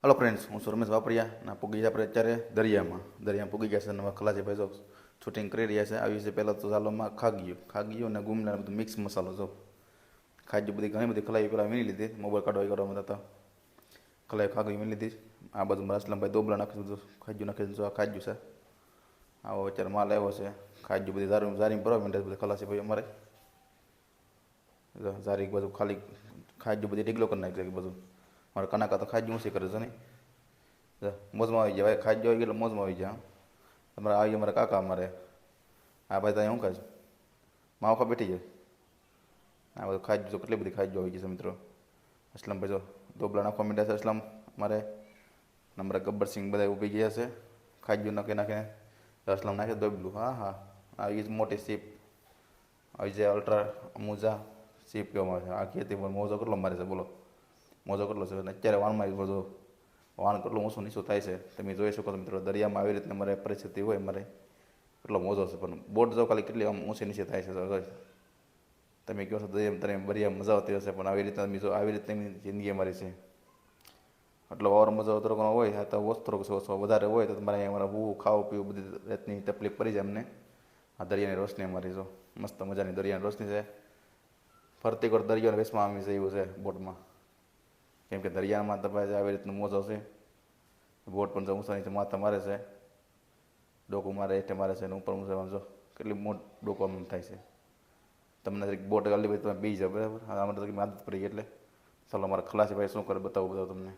Hello friends, હું છું રમેશ વાપરિયા ના પૂગી આપણે અત્યારે દરિયામાં પૂગી ગયા છે અને ખલાસી ભાઈ જો શૂટિંગ કરી રહ્યા છે. આવી છે પહેલાં તો ચાલોમાં ખાગીયો અને ગુમલા બધું મિક્સ મસાલો જો ખાજ્યું બધી ઘણી બધી ખલાઈ પહેલાં વીણી લીધી. મોબાઈલ કાઢવામાં હતા ખલાઈ ખાગી વીણી લીધી. આ બધું મારા અસલમભાઈ દોબલા નાખી દીધું, ખાજ્યું નાખી દીધું. આ ખાજ્યું છે, આવો અત્યારે માલ આવ્યો છે. ખાજ્યું બધી ઝારી ભરવા માંડે બધી ખલાસી ભાઈ અમારે ઝારી બધું ખાલી ખાજ્યું બધી ઢીકલો કરી નાખી બધું. મારે કનાકા તો ખાજ્યું ઊંચી કરે છે નહીં, મોજમાં આવી જાય. ખાજ્યું આવી ગયું એટલે મોજમાં આવી જાય. તમારે આવી ગયા મારા કાકા અમારે આ ભાઈ ત્યાં શું ખાય માવખા બેઠી જાય. આ બધું ખાજ્યું તો કેટલી બધી ખાજ્યું આવી ગઈ છે મિત્રો. અસલમભાઈ જો દોબલા નાખવા માંડ્યા છે. અસલમ મારે અમારા ગબ્બરસિંહ બધા ઊભી ગયા છે. ખાજ્યું નાખીને અસલમ નાખે દોબલું. હા હા, આવી ગઈ મોટી સીપ આવી જાય. અલ્ટ્રા અમુજા સીપ કહેવામાં આવે છે. આ ખેતી પણ મોજો કેટલો મારે છે બોલો, મોજો કેટલો છે. અને અત્યારે વાનમાં બધો વાણ કેટલું ઊંચું નીચું થાય છે તમે જોઈ શકો છો મિત્રો. દરિયામાં આવી રીતના મારે પરિસ્થિતિ હોય મારે કેટલો મોજો છે. પણ બોટ જો ખાલી કેટલી આમ ઊંચી નીચે થાય છે. તમે કહો છો દરિયામાં મજા આવતી હશે, પણ આવી રીતના તમે જો આવી રીતની જિંદગી અમારી છે. એટલો ઓર મજા થોડોક હોય તો થોડોક વધારે હોય તો તમારે અમારે હું ખાવું પીવું બધી રીતની તકલીફ પડી જાય અમને. આ દરિયાની રોશની અમારી જો મસ્ત મજાની દરિયાની રોશની છે. ફરતી કોર દરિયાને વેસમાં આવી છે એવું છે બોટમાં. કેમ કે દરિયામાં તમારે આવી રીતનું મોજો છે. બોટ પણ ઊંચા નીચે માથા મારે છે, ડોકું મારે હેઠે મારે છે, અને ઉપર ઊંચા જો કેટલી મોટ ડોકો આમ થાય છે. તમને બોટ ગાલી ભાઈ તમે બી જાઓ બરાબર. આમાં તો આદત પડી ગઈ એટલે ચાલો મારા ખલાસી ભાઈ શું કરે બતાવું તમને.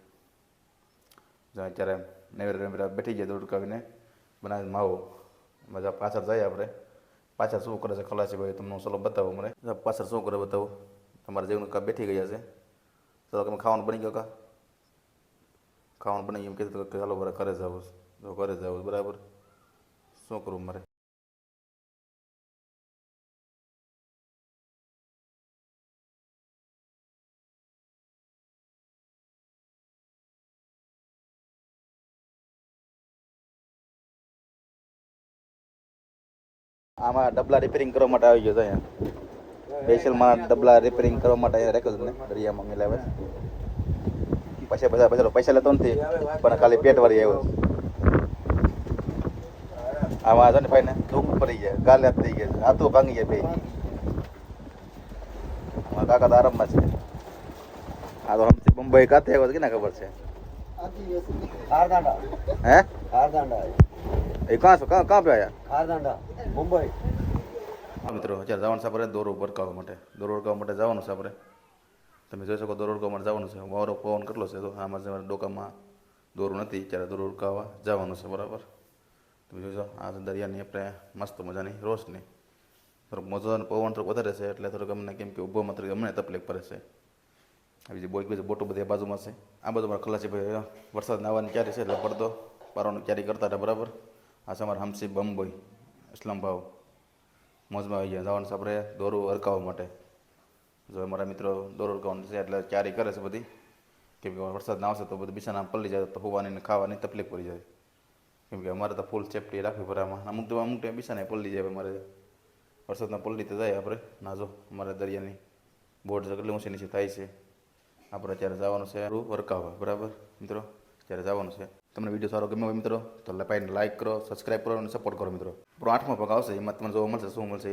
અત્યારે નેવેરા બેઠી જાય દોડકાવીને બનાવે માવો. મજા પાછળ જાય આપણે પાછળ શું કરે છે ખલાસી ભાઈ તમને ચાલો બતાવો. મને પાછળ શું કરે બતાવું. તમારે જેવું કા બેઠી ગયા છે. ચાલો તમે ખાવાનું બની ગયો કા ખાવાનું બની એમ કીધું કે ચાલો બરાબર ઘરે જાવ તો ઘરે જાવ બરાબર. શું કરવું મારે. આમાં ડબલા રિપેરિંગ કરવા માટે આવી ગયો છે અહીંયા. સ્પેશિયલમાં ડબલા રિપેરિંગ કરવા માટે અહીંયા રાખ્યો છે ને દરિયામાં મિલાવે. પૈસા લેતો નથી પણ ખાલી પેટ વાળી આવ્યો. આમાં છે ને ભાઈ ને દુઃખ પડી જાય, ગાલે હાથ થઈ ગયા, હાથો ભાંગી જાય બે. અમારા કાકા તો આરામમાં છે. આ તો હમથી મુંબઈ કાંથી આવ્યો કે ના ખબર છે. હે એ કાં કાં પે આવ્યા મુંબઈ. હા મિત્રો, અત્યારે જવાનું છે આપણે દોરો વરકાવવા માટે જવાનું છે આપણે. તમે જોઈ શકો દોરો ઉરકાવવા માટે જવાનું છે. વારો પવન કેટલો છે તો આમાં ડોકામાં દોરું નથી. ત્યારે દોરો ઉરકાવવા જવાનું છે બરાબર. તમે જોઈશો આ દરિયાની આપણે મસ્ત મજાની રોશની. થોડોક મજો અને પવન થોડોક વધારે છે એટલે થોડુંક અમને કેમ કે ઊભો માત્ર અમને તકલીફ પડે છે. આવી બીજી બોટો બધી બાજુમાં છે. આ બધું મારા ખલાસી ભાઈ વરસાદ આવવાની ક્યારે છે એટલે પડતો પારવાની ક્યારે કરતા હતા બરાબર. આ છે અમારા હમસી બંબોઈ ઇસ્લામ ભાવ મોજમાં આવી ગયા. જવાનું છે આપણે દોરું અરકાવવા માટે. જો અમારા મિત્રો દોરો અરકાવવાનું છે એટલે ક્યારી કરે છે બધી. કેમ કે વરસાદ ના આવશે તો બધું બિછાના પલળી જાય તો હોવાની ને ખાવાની તકલીફ પડી જાય. કેમ કે અમારે તો ફૂલ સેફટી રાખવી પડે આમાં. અમુક ટાઈમ બિછાને પલળી જાય. અમારે વરસાદના પલળી તો જાય આપણે ના જો અમારે દરિયાની બોટ કેટલી ઊંચી નીચે થાય છે. આપણે અત્યારે જવાનું છે વરકાવવા બરાબર મિત્રો. ત્યારે જવાનું છે. તમને વિડીયો સારો ગમ્યો હોય મિત્રો તો લાઈક કરો, સબસ્ક્રાઈબ કરો અને સપોર્ટ કરો મિત્રો. આપણો 8મો ભાગ આવશે એમાં તમને જોવા મળશે શું મળશે.